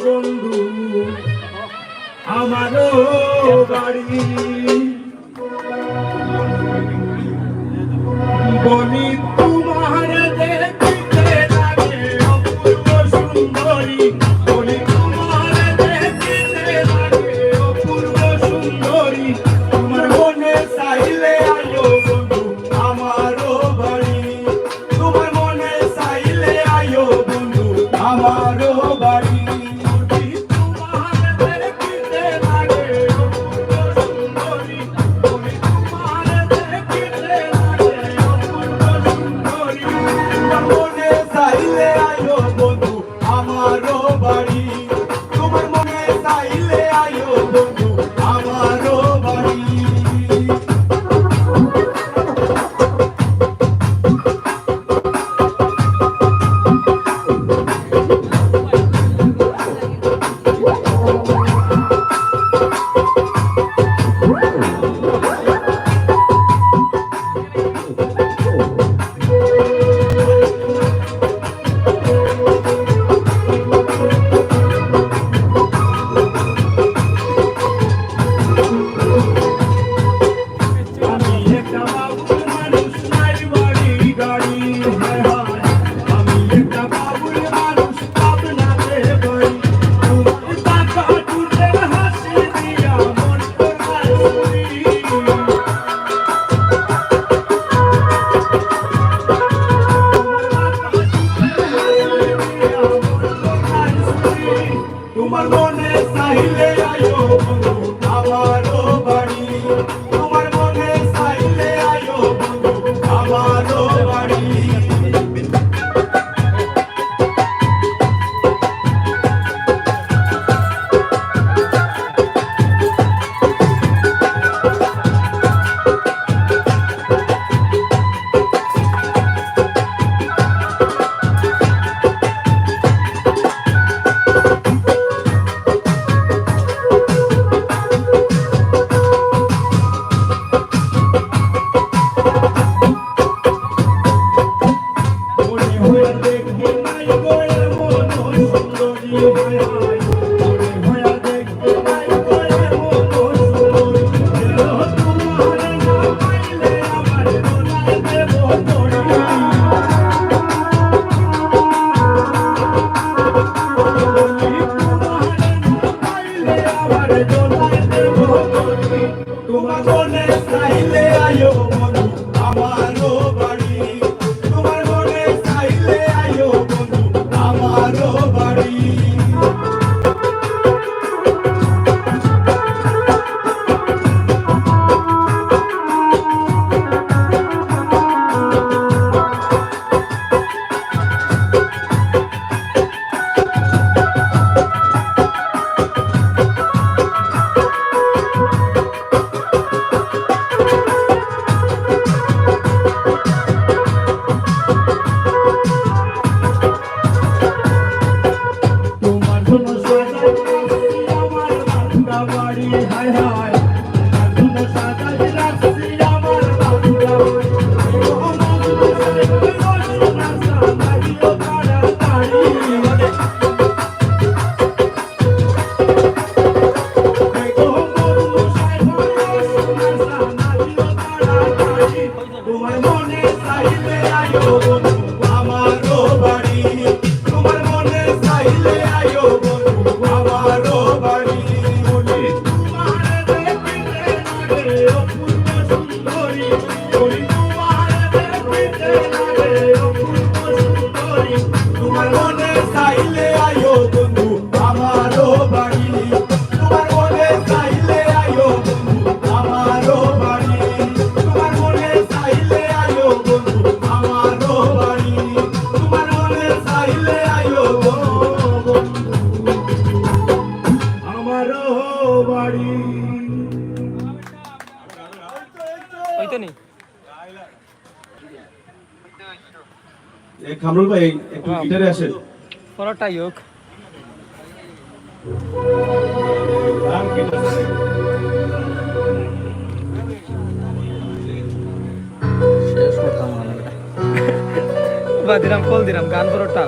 বন্ধু আমারও বাড়ি বলি তোমার দেখিতে লাগে অপূর্ব সুন্দরী বলি তোমার দেখিতে লাগে অপূর্ব সুন্দরী তোমার মনে চাইলে আয়ো বন্ধু আমারও বাড়ি তোমার মনে চাইলে আয়ো বন্ধু আমারও বাড়ি তোমার মনে চাইলে আয়ো বন্ধু আমারও বাড়ি তোমার মনে চাইলে আয়ো বন্ধু আমারও বাড়ি তোমার মনে চাইলে আয়ো বন্ধু আমারও বাড়ি তোমার মনে চাইলে আয়ো বন্ধু আমারও বাড়ি তোমার মনে চাইলে আয়ো বন্ধু আমারও বাড়ি তোমার মনে চাইলে আয়ো বন্ধু আমারও বাড়ি বলি তোমার দেখিতে লাগে অপূর্ব সুন্দরী বলি তোমার দেখিতে লাগে অপূর্ব সুন্দরী তোমার মনে চাইলে আয়ো বন্ধু আমারও বাড়ি তোমার মনে চাইলে আয়ো বন্ধু আমারও বাড়ি তোমার মনে চাইলে আয়ো বন্ধু আমারও বাড়ি তোমার মনে চাইলে আয়ো বন্ধু আমারও বাড়ি হইতো নি কামরুল ভাই একটু গিটারে আসেন পরটাই হোক শেষ করতাম দিলাম কল দিলাম গান পরটা